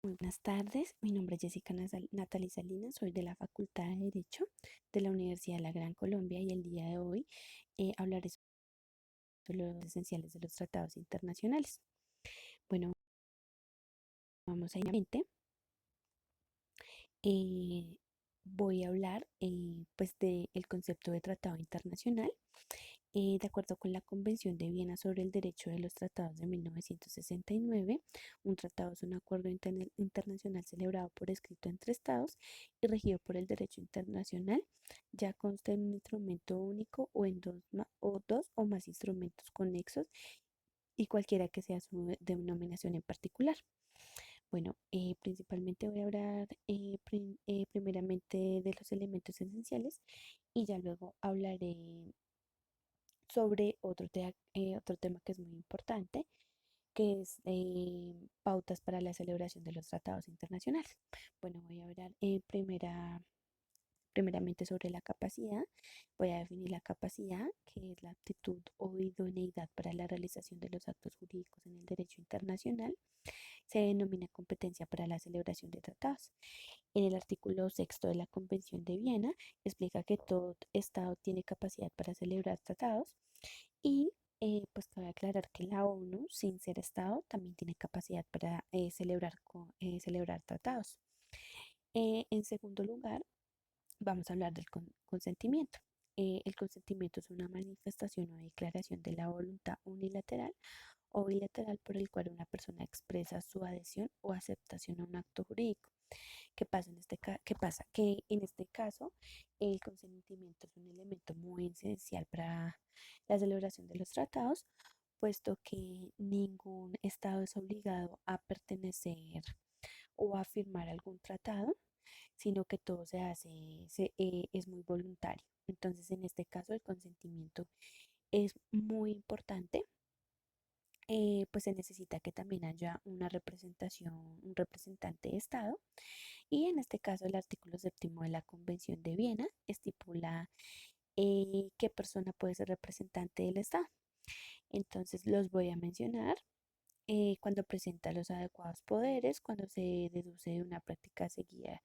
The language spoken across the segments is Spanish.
Muy buenas tardes, mi nombre es Jessica Natalie Salinas, soy de la Facultad de Derecho de la Universidad de la Gran Colombia y el día de hoy hablaré sobre los esenciales de los tratados internacionales. Bueno, vamos a ir eh, voy a hablar pues del concepto de tratado internacional. De acuerdo con la Convención de Viena sobre el Derecho de los Tratados de 1969, un tratado es un acuerdo internacional celebrado por escrito entre estados y regido por el derecho internacional, ya consta en un instrumento único o en dos o más instrumentos conexos y cualquiera que sea su denominación en particular. Bueno, principalmente voy a hablar primeramente de los elementos esenciales y ya luego hablaré sobre otro tema que es muy importante, que es pautas para la celebración de los tratados internacionales. Bueno, voy a hablar primeramente sobre la capacidad. Voy a definir la capacidad, que es la aptitud o idoneidad para la realización de los actos jurídicos en el derecho internacional. Se denomina competencia para la celebración de tratados. En el artículo sexto de la Convención de Viena explica que todo Estado tiene capacidad para celebrar tratados y pues cabe aclarar que la ONU, sin ser Estado, también tiene capacidad para celebrar tratados. En segundo lugar, vamos a hablar del consentimiento. El consentimiento es una manifestación o declaración de la voluntad unilateral o bilateral por el cual una persona expresa su adhesión o aceptación a un acto jurídico. ¿Qué pasa? Que en este caso el consentimiento es un elemento muy esencial para la celebración de los tratados, puesto que ningún estado es obligado a pertenecer o a firmar algún tratado, sino que todo es muy voluntario. Entonces, en este caso, el consentimiento es muy importante. Pues se necesita que también haya una representación, un representante de Estado. Y en este caso, el artículo séptimo de la Convención de Viena estipula qué persona puede ser representante del Estado. Entonces, los voy a mencionar. Cuando presenta los adecuados poderes, cuando se deduce de una práctica seguida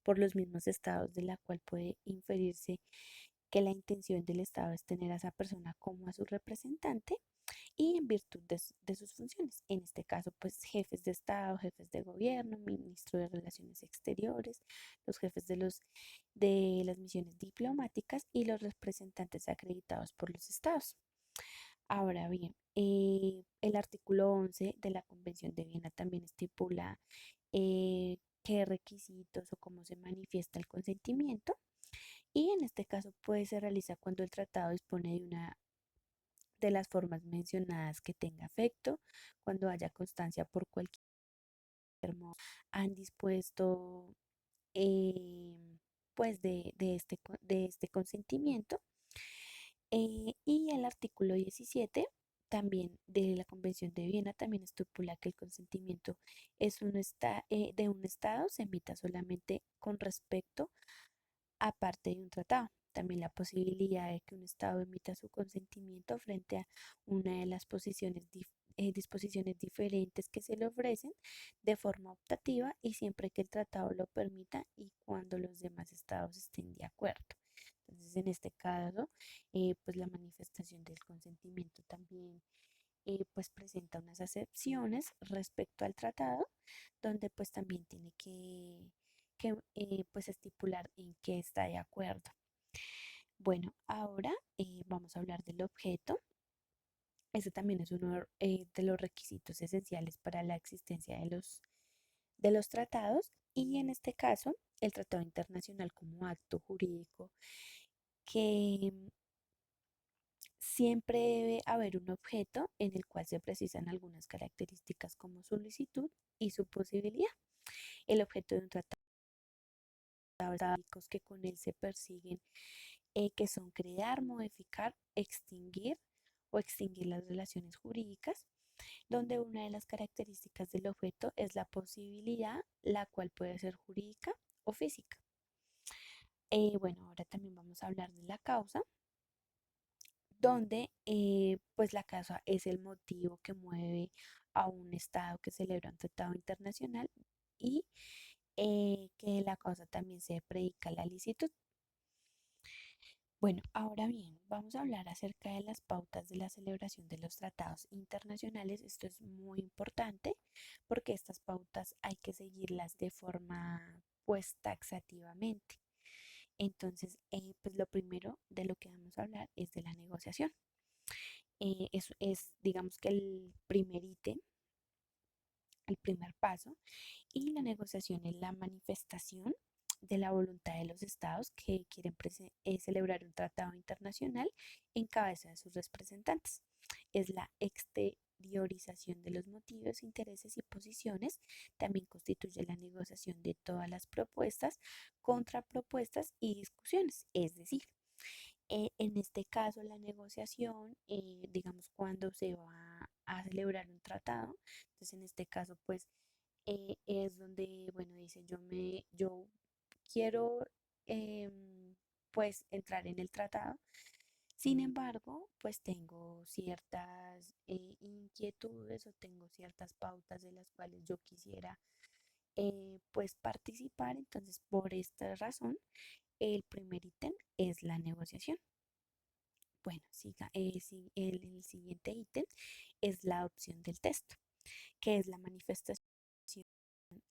por los mismos estados, de la cual puede inferirse que la intención del Estado es tener a esa persona como a su representante y en virtud de sus funciones. En este caso, pues jefes de Estado, jefes de gobierno, ministro de Relaciones Exteriores, los jefes de las misiones diplomáticas y los representantes acreditados por los estados. Ahora bien, el artículo 11 de la Convención de Viena también estipula qué requisitos o cómo se manifiesta el consentimiento y en este caso pues se realiza cuando el tratado dispone de una de las formas mencionadas que tenga efecto, cuando haya constancia por cualquier modo han dispuesto pues de este consentimiento. Y el artículo 17 también de la Convención de Viena también estipula que el consentimiento de un Estado se emita solamente con respecto a parte de un tratado. También la posibilidad de que un Estado emita su consentimiento frente a una de las disposiciones diferentes que se le ofrecen de forma optativa y siempre que el tratado lo permita y cuando los demás Estados estén de acuerdo. Entonces, en este caso, pues la manifestación del consentimiento también pues presenta unas excepciones respecto al tratado, donde pues también tiene que pues estipular en qué está de acuerdo. Bueno, ahora vamos a hablar del objeto. Este también es uno de los requisitos esenciales para la existencia de los tratados y en este caso el tratado internacional como acto jurídico que siempre debe haber un objeto en el cual se precisan algunas características como su solicitud y su posibilidad. El objeto de un tratado que con él se persiguen, que son crear, modificar, extinguir o extinguir las relaciones jurídicas, donde una de las características del objeto es la posibilidad, la cual puede ser jurídica o física. Bueno, ahora también vamos a hablar de la causa, donde pues la causa es el motivo que mueve a un Estado que celebra un tratado internacional y que la causa también se predica la licitud. Bueno, ahora bien, vamos a hablar acerca de las pautas de la celebración de los tratados internacionales. Esto es muy importante porque estas pautas hay que seguirlas de forma pues taxativamente. Entonces, pues lo primero de lo que vamos a hablar es de la negociación. Eso es, digamos que el primer ítem, el primer paso, y la negociación es la manifestación de la voluntad de los estados que quieren celebrar un tratado internacional en cabeza de sus representantes. Es la exteriorización de los motivos, intereses y posiciones. También constituye la negociación de todas las propuestas, contrapropuestas y discusiones. Es decir, en este caso, la negociación, digamos, cuando se va a celebrar un tratado, entonces en este caso, pues, es donde, bueno, dice, yo quiero, pues, entrar en el tratado. Sin embargo, pues tengo ciertas inquietudes o tengo ciertas pautas de las cuales yo quisiera, pues, participar. Entonces, por esta razón, el primer ítem es la negociación. Bueno, el siguiente ítem es la adopción del texto, que es la manifestación.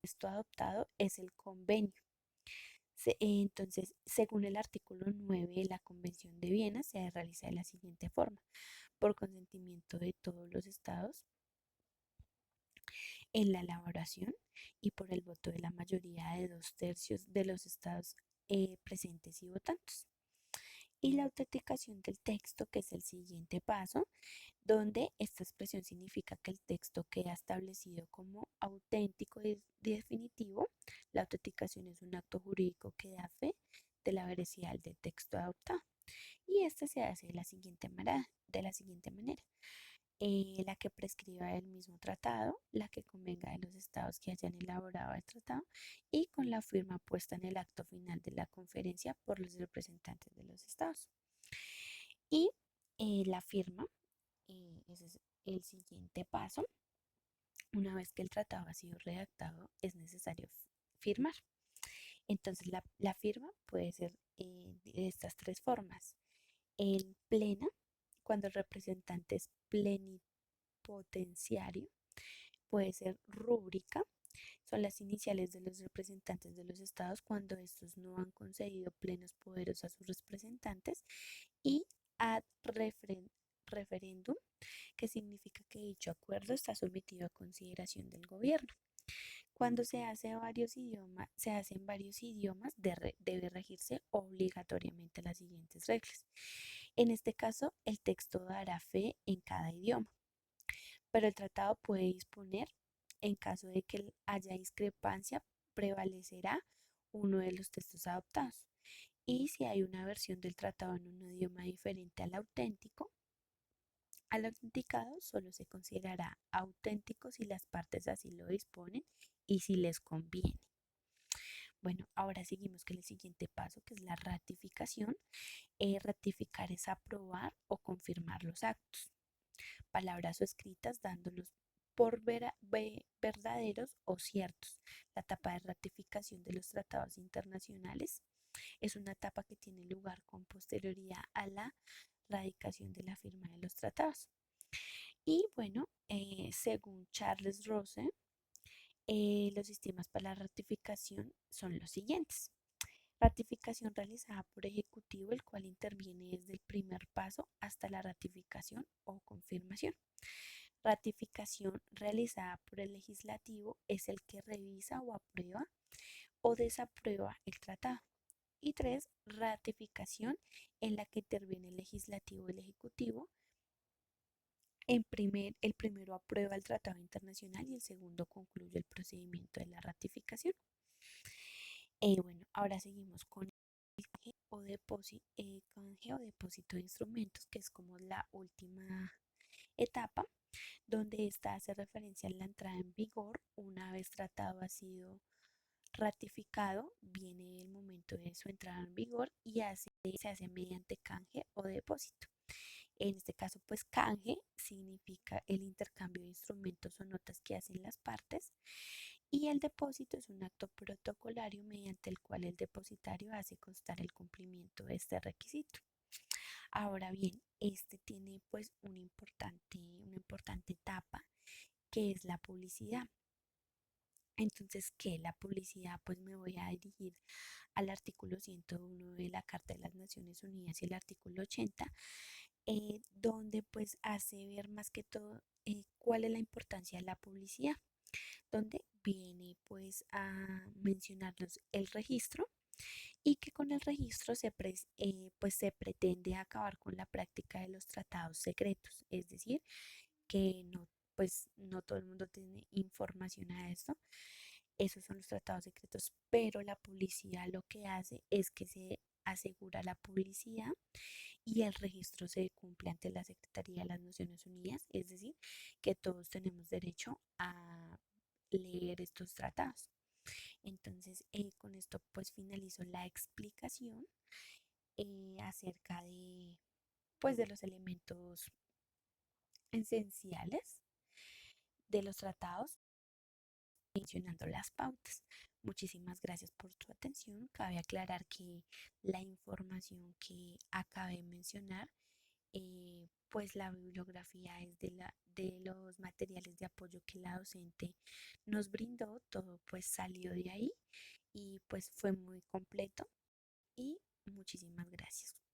Esto adoptado es el convenio. Entonces, según el artículo 9 de la Convención de Viena, se realiza de la siguiente forma: por consentimiento de todos los estados en la elaboración y por el voto de la mayoría de 2/3 de los estados presentes y votantes. Y la autenticación del texto, que es el siguiente paso, donde esta expresión significa que el texto queda establecido como auténtico y definitivo. La autenticación es un acto jurídico que da fe de la veracidad del texto adoptado. Y esta se hace de la siguiente manera. La que prescriba el mismo tratado, la que convenga de los estados que hayan elaborado el tratado y con la firma puesta en el acto final de la conferencia por los representantes de los estados. Y la firma, ese es el siguiente paso. Una vez que el tratado ha sido redactado, es necesario firmar. Entonces, la firma puede ser de estas tres formas: en plena, cuando el representante es plenipotenciario; puede ser rúbrica, son las iniciales de los representantes de los estados cuando estos no han concedido plenos poderes a sus representantes; y ad referendum, que significa que dicho acuerdo está sometido a consideración del gobierno. Cuando se hace en varios idiomas, debe regirse obligatoriamente las siguientes reglas. En este caso, el texto dará fe en cada idioma, pero el tratado puede disponer, en caso de que haya discrepancia, prevalecerá uno de los textos adoptados. Y si hay una versión del tratado en un idioma diferente al autenticado, solo se considerará auténtico si las partes así lo disponen y si les conviene. Bueno, ahora seguimos con el siguiente paso, que es la ratificación. Ratificar es aprobar o confirmar los actos, palabras o escritas, dándolos por verdaderos o ciertos. La etapa de ratificación de los tratados internacionales es una etapa que tiene lugar con posterioridad a la radicación de la firma de los tratados. Y bueno, según Charles Rose, los sistemas para la ratificación son los siguientes: ratificación realizada por ejecutivo, el cual interviene desde el primer paso hasta la ratificación o confirmación. Ratificación realizada por el legislativo, es el que revisa o aprueba o desaprueba el tratado. Y 3, ratificación en la que interviene el legislativo y el ejecutivo. El primero aprueba el tratado internacional y el segundo concluye el procedimiento de la ratificación. Bueno, ahora seguimos con canje o depósito de instrumentos, que es como la última etapa, donde esta hace referencia a la entrada en vigor. Una vez tratado ha sido ratificado, viene el momento de su entrada en vigor y se hace mediante canje o depósito. En este caso, pues canje significa el intercambio de instrumentos o notas que hacen las partes, Y el depósito es un acto protocolario mediante el cual el depositario hace constar el cumplimiento de este requisito. Ahora bien, este tiene pues una importante etapa que es la publicidad. Entonces, ¿qué? La publicidad, pues me voy a dirigir al artículo 101 de la Carta de las Naciones Unidas y el artículo 80, donde pues hace ver más que todo cuál es la importancia de la publicidad, donde viene pues a mencionarnos el registro y que con el registro pues se pretende acabar con la práctica de los tratados secretos, es decir, que no, pues no todo el mundo tiene información a esto. Esos son los tratados secretos, pero la publicidad lo que hace es que se asegura la publicidad y el registro se cumple ante la Secretaría de las Naciones Unidas, es decir, que todos tenemos derecho a leer estos tratados. Entonces, con esto pues finalizo la explicación acerca de pues de los elementos esenciales de los tratados, mencionando las pautas. Muchísimas gracias por tu atención. Cabe aclarar que la información que acabé de mencionar, pues la bibliografía es de los materiales de apoyo que la docente nos brindó, todo pues salió de ahí y pues fue muy completo y muchísimas gracias.